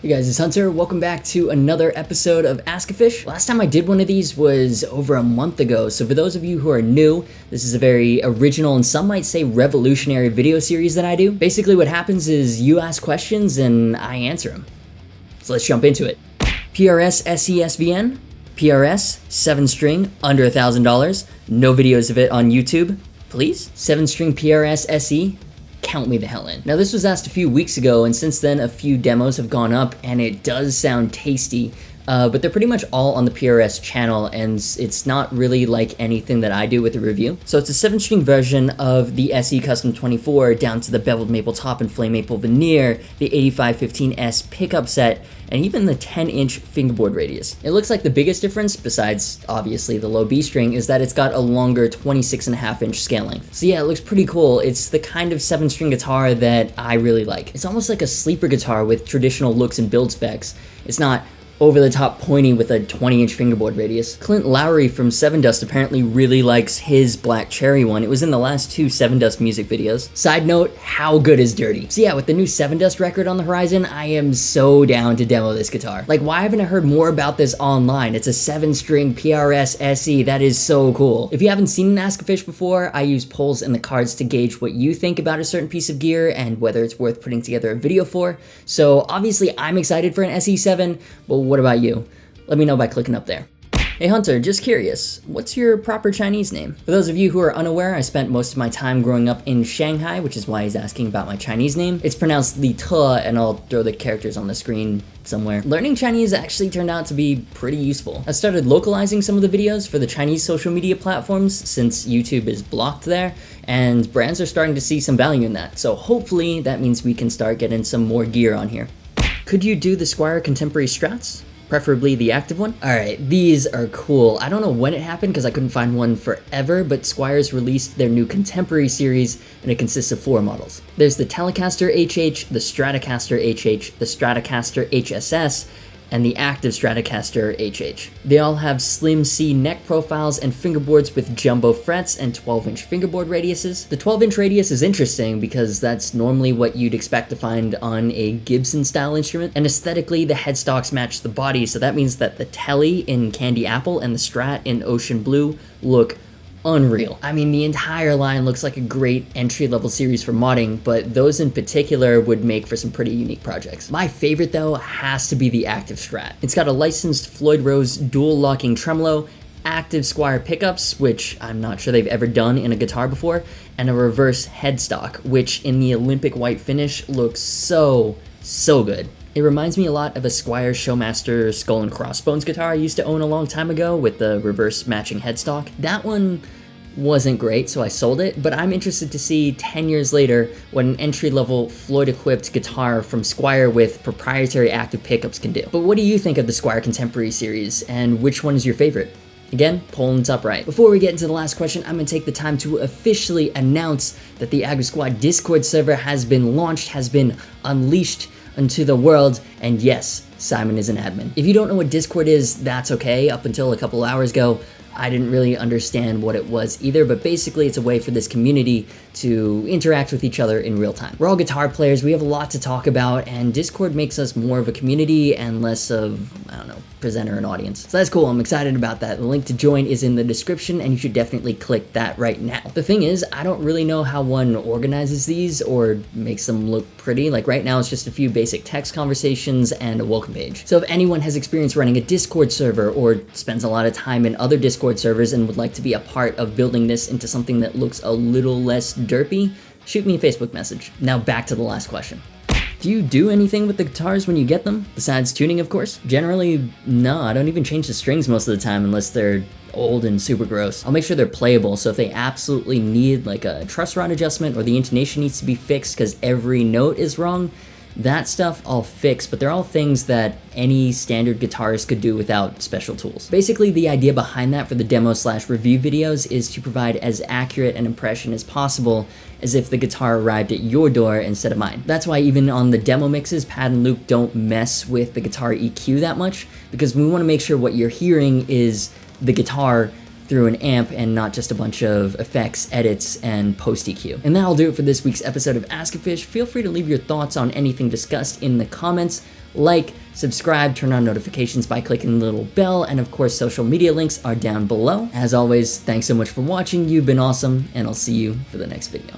Hey guys, it's Hunter. Welcome back to another episode of Askgufish. Last time I did one of these was over a month ago, so for those of you who are new, this is a very original and some might say revolutionary video series that I do. Basically what happens is you ask questions and I answer them. So let's jump into it. PRS SE SVN, PRS, 7-string, under $1,000, no videos of it on YouTube. Please? 7-string PRS SE, count me the hell in. Now this was asked a few weeks ago, and since then a few demos have gone up and it does sound tasty, but they're pretty much all on the PRS channel and it's not really like anything that I do with the review. So it's a 7-string version of the SE Custom 24 down to the beveled maple top and flame maple veneer, the 8515S pickup set, and even the 10-inch fingerboard radius. It looks like the biggest difference, besides obviously the low B string, is that it's got a longer 26.5-inch scale length. So yeah, it looks pretty cool. It's the kind of 7-string guitar that I really like. It's almost like a sleeper guitar with traditional looks and build specs. It's not over the top pointy with a 20-inch fingerboard radius. Clint Lowry from Sevendust apparently really likes his Black Cherry one. It was in the last 2 Sevendust music videos. Side note, how good is Dirty? So yeah, with the new Sevendust record on the horizon, I am so down to demo this guitar. Like, why haven't I heard more about this online? It's a 7-string PRS SE, that is so cool. If you haven't seen an Askgufish before, I use polls in the cards to gauge what you think about a certain piece of gear and whether it's worth putting together a video for. So obviously I'm excited for an SE7, but what about you? Let me know by clicking up there. Hey Hunter, just curious, what's your proper Chinese name? For those of you who are unaware, I spent most of my time growing up in Shanghai, which is why he's asking about my Chinese name. It's pronounced Li Te, and I'll throw the characters on the screen somewhere. Learning Chinese actually turned out to be pretty useful. I started localizing some of the videos for the Chinese social media platforms since YouTube is blocked there, and brands are starting to see some value in that. So hopefully that means we can start getting some more gear on here. Could you do the Squier Contemporary Strats? Preferably the active one? Alright, these are cool. I don't know when it happened because I couldn't find one forever, but Squiers released their new Contemporary series and it consists of 4 models. There's the Telecaster HH, the Stratocaster HH, the Stratocaster HSS, and the Active Stratocaster HH. They all have slim C neck profiles and fingerboards with jumbo frets and 12-inch fingerboard radiuses. The 12-inch radius is interesting because that's normally what you'd expect to find on a Gibson-style instrument, and aesthetically the headstocks match the body, so that means that the Tele in Candy Apple and the Strat in Ocean Blue look unreal. I mean, the entire line looks like a great entry-level series for modding, but those in particular would make for some pretty unique projects. My favorite, though, has to be the Active Strat. It's got a licensed Floyd Rose dual-locking tremolo, active Squier pickups, which I'm not sure they've ever done in a guitar before, and a reverse headstock, which in the Olympic white finish looks so good. It reminds me a lot of a Squier Showmaster Skull and Crossbones guitar I used to own a long time ago with the reverse matching headstock. That one wasn't great, so I sold it, but I'm interested to see 10 years later what an entry-level Floyd-equipped guitar from Squier with proprietary active pickups can do. But what do you think of the Squier Contemporary series, and which one is your favorite? Again, poll in the top right. Before we get into the last question, I'm going to take the time to officially announce that the Agufish Discord server has been launched, has been unleashed into the world, and yes, Simon is an admin. If you don't know what Discord is, that's okay. Up until a couple hours ago, I didn't really understand what it was either, but basically it's a way for this community to interact with each other in real time. We're all guitar players, we have a lot to talk about, and Discord makes us more of a community and less of, I don't know, presenter and audience. So that's cool, I'm excited about that. The link to join is in the description, and you should definitely click that right now. The thing is, I don't really know how one organizes these or makes them look pretty. Like right now, it's just a few basic text conversations and a welcome page. So if anyone has experience running a Discord server or spends a lot of time in other Discord servers and would like to be a part of building this into something that looks a little less derpy, shoot me a Facebook message. Now back to the last question. Do you do anything with the guitars when you get them? Besides tuning, of course? Generally, no, I don't even change the strings most of the time unless they're old and super gross. I'll make sure they're playable, so if they absolutely need like a truss rod adjustment or the intonation needs to be fixed because every note is wrong, that stuff I'll fix, but they're all things that any standard guitarist could do without special tools. Basically, the idea behind that for the demo/review videos is to provide as accurate an impression as possible as if the guitar arrived at your door instead of mine. That's why even on the demo mixes, Pat and Luke don't mess with the guitar EQ that much, because we want to make sure what you're hearing is the guitar through an amp and not just a bunch of effects, edits, and post EQ. And that'll do it for this week's episode of Askgufish. Feel free to leave your thoughts on anything discussed in the comments. like, subscribe, turn on notifications by clicking the little bell, and of course social media links are down below. As always, thanks so much for watching, you've been awesome, and I'll see you for the next video.